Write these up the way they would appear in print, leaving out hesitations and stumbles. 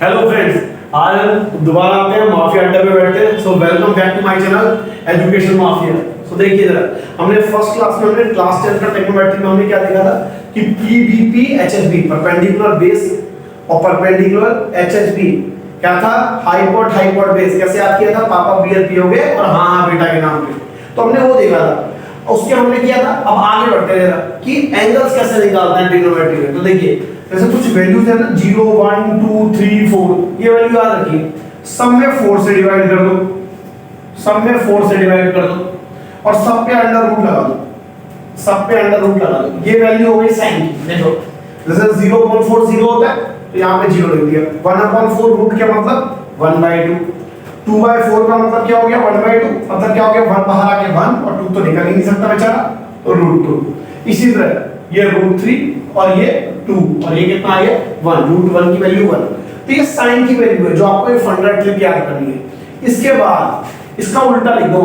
Hello friends, आज हम दोबारा आते हैं माफिया अड्डा पे बैठते हैं। So welcome back to my channel education mafia. So देखिए जरा, हमने फर्स्ट क्लास में, हमने क्लास 10 का ट्रिग्नोमेट्री में हमने क्या देखा था कि पीबीपी एचएचबी परपेंडिकुलर बेस और परपेंडिकुलर एचएचबी क्या था, हाइपोट हाइपोट बेस। कैसे याद किया था, पापा बीआरपी हो गए और हाँ हाँ बेटा के नाम पे, तो हमने वो देखा था। उसके हमने किया था। अब आगे बढ़ते हैं कि एंगल्स कैसे निकालते हैं ट्रिग्नोमेट्री में। तो देखिए जैसे कुछ वैल्यूज है ना, 0 1 2 3 4, ये वैल्यू याद रखिए। सब में 4 से डिवाइड कर दो, सब में 4 से डिवाइड कर दो और सब पे अंडर रूट लगा दो, सब पे अंडर रूट लगा दो। ये वैल्यू हो गई साइन की। देखो जैसे 0.4 0 होता है तो यहाँ पे 0 लिख दिया। 1/4 रूट क्या मतलब 1/2, 2/4 का मतलब क्या हो गया 1/2, मतलब क्या हो गया 1 बाहर आके 1 और 2 तो निकल ही नहीं सकता बेचारा, तो √2। इसी तरह ये √3 और ये 2 और ये कितना आ गया 1, √1 की वैल्यू 1। तो ये साइन की वैल्यू है जो आपको ये फंडा ट्रिक याद करनी है। इसके बाद इसका उल्टा लिख दो,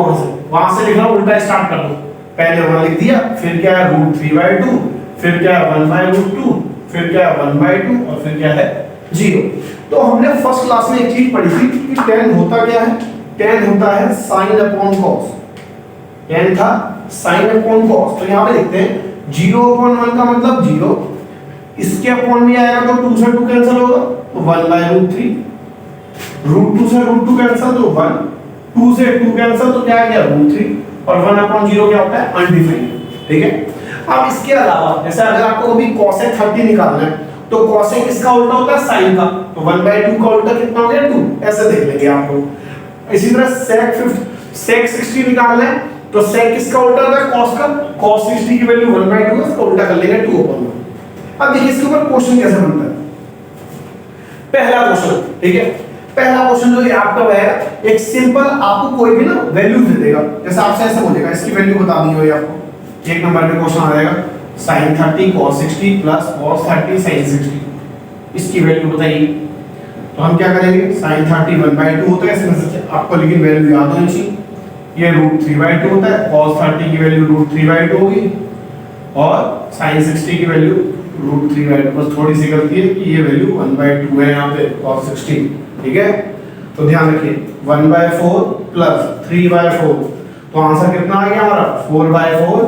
वहां से लिखना उल्टा स्टार्ट कर दो। पहले 1 लिख दिया, फिर क्या है √3/2, फिर क्या है 1/√2, फिर क्या है 1/2 और फिर क्या है 0। तो हमने फर्स्ट क्लास में एक चीज पढ़ी थी कि tan होता क्या है, tan होता है sin अपॉन cos। tan था sin अपॉन cos। तो यहां पे देखते हैं 0/1 का मतलब 0, इसके अपॉन में आएगा तो 2 से 2 कैंसिल होगा तो 1/√3, √2 से √2 कैंसिल तो 1, 2 से 2 कैंसिल तो क्या आ गया √3 और 1/0 क्या होता है अनडिफाइंड। ठीक है। अब इसके अलावा जैसे अगर आपको कभी cosec 30 निकालना है तो cosec किसका उल्टा होता है sin का, तो 1/2 का उल्टा कितना हो गया 2, ऐसे देख लेंगे आपको। इसी तरह sec 60 निकालना है तो sec किसका उल्टा होता है cos का, cos 60 की वैल्यू 1/2 है, इसका उल्टा कर लेंगे 2/1। अब देखिए इसके ऊपर क्वेश्चन कैसे बनता है। पहला क्वेश्चन, ठीक है, पहला क्वेश्चन जो ये आपका है एक सिंपल, आपको कोई भी ना वैल्यू दे देगा, जैसे आपसे ऐसे बोलेगा इसकी वैल्यू बता दी होगी आपको। एक नंबर पे क्वेश्चन आ जाएगा sin 30 cos 60 plus cos 30 sin 60, इसकी वैल्यू बताइए। तो हम क्या करेंगे, sin 30 1/2 होता है इसमें से आपको, लेकिन वैल्यू याद होनी चाहिए। ये √3/2 होता है, cos 30 की वैल्यू √3/2 होगी और sin 60 की वैल्यू √3/2। बस थोड़ी सी गलती है कि ये वैल्यू 1/2 है यहाँ पे cos 60। ठीक है, तो ध्यान रखिए 1/4 प्लस 3/4, तो आंसर कितना आ गया हमारा 4/4,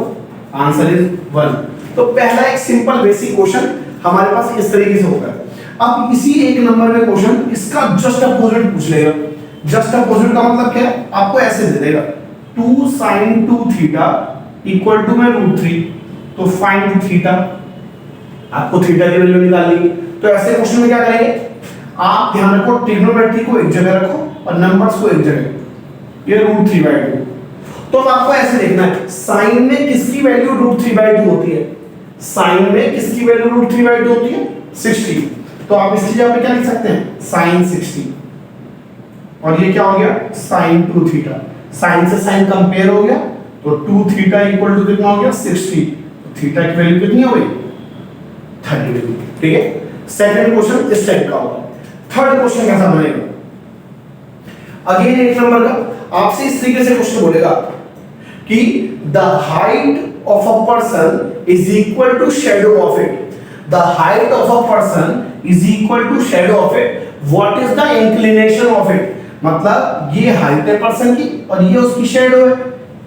आंसर इज 1। तो पहला एक सिंपल बेसिक क्वेश्चन हमारे पास इस तरीके से होगा। अब इसी एक नंबर में क्वेश्चन इसका जस्ट अपोजिट पूछ लेगा। जस्ट अपोजिट का मतलब क्या है, आपको ऐसे दे देगा 2 sin 2 थीटा इक्वल टू में √3, तो फाइंड थीटा, आपको थीटा की वैल्यू निकालनी है। तो ऐसे क्वेश्चन में क्या करेंगे, आप ध्यान रखो ट्रिग्नोमेट्री को एक जगह रखो और नंबर्स को एक जगह। ये √3/2, तो आपको ऐसे देखना है साइन में किसकी वैल्यू √3/2 होती है, साइन में किसकी वैल्यू √3/2 होती है 60। तो आप इसकी जगह पे क्या लिख सकते हैं sin 60 और ये क्या हो गया sin 2 थीटा। साइन से साइन कंपेयर हो गया तो 2 थीटा इक्वल टू कितना हो गया 60, तो थीटा की वैल्यू कितनी हो गई 30 डिग्री। ठीक है, सेकंड क्वेश्चन इस टाइप का होगा। थर्ड क्वेश्चन कैसा बनेगा, अगेन एक नंबर का आपसे इस तरीके से क्वेश्चन बोलेगा कि the height of a person is equal to shadow of it, the height of a person is equal to shadow of it, what is the inclination of it. मतलब ये हाइट है पर्सन की और ये उसकी shadow है,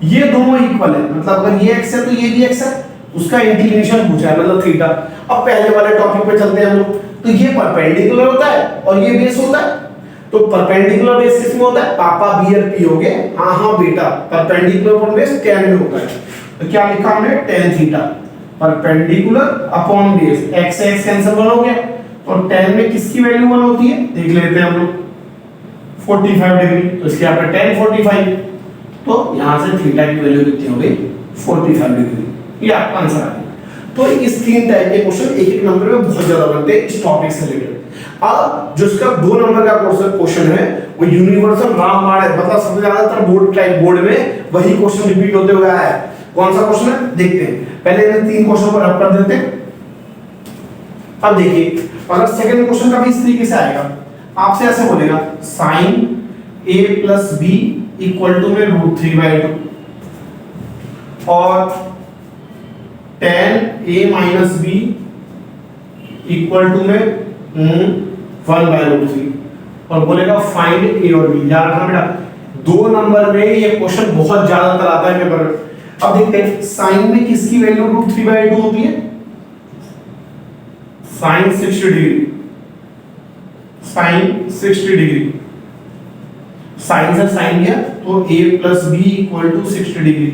ये दोनों इक्वल है, मतलब अगर ये x है तो ये भी x है, उसका इंक्लिनेशन पूछा है मतलब थीटा। अब पहले वाले टॉपिक पे चलते हैं हम लोग। तो ये परपेंडिकुलर होता है और ये बेस होता है। तो परपेंडिकुलर बेस किसमें होता है, पापा बीआरपी हो गए, हाँ हाँ बेटा, परपेंडिकुलर अपॉन बेस tan में होता है। तो क्या लिखा हमने tan theta perpendicular upon base, x से x कैंसिल 1 हो गया, तो tan में किसकी वैल्यू 1 होती है देख लेते हैं हम लोग 45 डिग्री, तो इसके यहाँ पे tan 45, तो यहाँ से थीटा की वैल्यू कितनी हो गई 45 डिग्री, ये आपका आंसर आ गया। तो इस 3 टाइप के क्वेश्चन एक एक नंबर में बहुत ज्यादा बनते हैं इस टॉपिक से रिलेटेड। अब जो इसका 2 नंबर का क्वेश्चन है वो यूनिवर्सल रामबाण है, मतलब सबसे ज्यादातर बोर्ड में वही क्वेश्चन रिपीट होते हुए आया है। कौन सा क्वेश्चन है देखते हैं, पहले इन 3 क्वेश्चन को रब कर देते हैं। अब देखिए अगर सेकंड क्वेश्चन का भी इस तरीके से आएगा, आपसे ऐसे बोलेगा sin a plus b equal to में √3/2 और tan a minus b equal to में 1/√3 और बोलेगा फाइंड ए और बी। याद रखना बेटा 2 नंबर में ये क्वेश्चन बहुत ज्यादातर आता है पेपर में। अब देखते हैं साइन में किसकी वैल्यू √3/2 होती है? Sine 60 degree, sine 60 degree, sine से साइन गया तो a + b = 60 degree.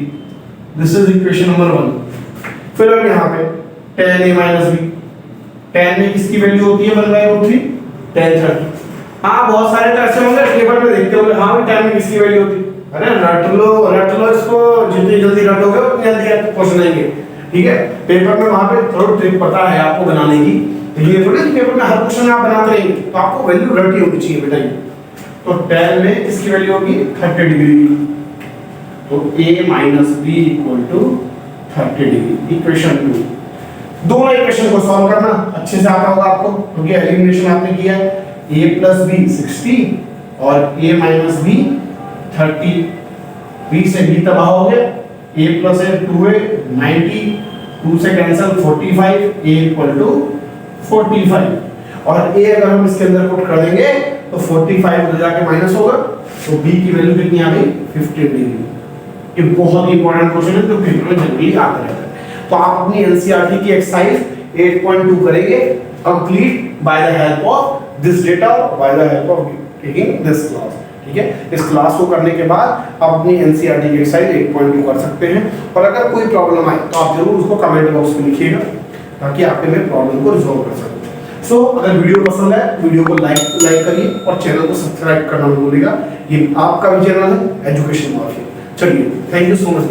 This is equation number 1। फिर अब यहाँ पे tan a - b, tan में किसकी वैल्यू होती है 1/√3? tan 30। हाँ बहुत सारे तो ऐसे होंगे टेबल में देखते होंगे, हाँ भी tan में किसकी वैल्यू होती है? अरे रट लो इसको, जितनी जल्दी रटोगे उतनी जल्दी आपको क्वेश्चन आएंगे। ठीक है, पेपर में वहां पे थोड़ा ट्रिक पता है आपको बनाने की, लेकिन ये थोड़ी पेपर में हर क्वेश्चन आप बनाते रहेंगे, तो आपको वैल्यू रटी होनी चाहिए बेटा। तो tan में इसकी वैल्यू होगी 30 डिग्री, तो a - b = 30 डिग्री। इक्वेशन 2। दोनों इक्वेशन को सॉल्व करना अच्छे से आता होगा आपको, क्योंकि एलिमिनेशन आपने किया है। a + b 60 और a - b 30, b से b तबाह हो गया, a + a 2a 90, 2 से कैंसिल 45, a = 45 और a अगर हम इसके अंदर पुट कर देंगे तो 45 उधर जाके माइनस होगा, तो b की वैल्यू कितनी आ गई? 15 डिग्री। ये बहुत ही इंपॉर्टेंट क्वेश्चन है जो पेपर में जनरली आता रहता है। तो आप अपनी एनसीईआरटी की एक्सरसाइज 8.2 करेंगे complete by the help of this data, by the help of taking this class. ठीक है, इस क्लास को करने के बाद आप अपनी एनसीईआरटी की एक्सरसाइज 8.2 कर सकते हैं। और अगर कोई प्रॉब्लम आए तो आप जरूर उसको कमेंट बॉक्स में लिखिएगा, ताकि आपके में प्रॉब्लम को रिजॉल्व कर सकें। सो अगर वीडियो पसंद है वीडियो को लाइक करिए और चैनल को सब्सक्राइब करना मत भूलिएगा। ये आपका भी चैनल है एजुकेशन माफिया। चलिए, थैंक यू सो मच।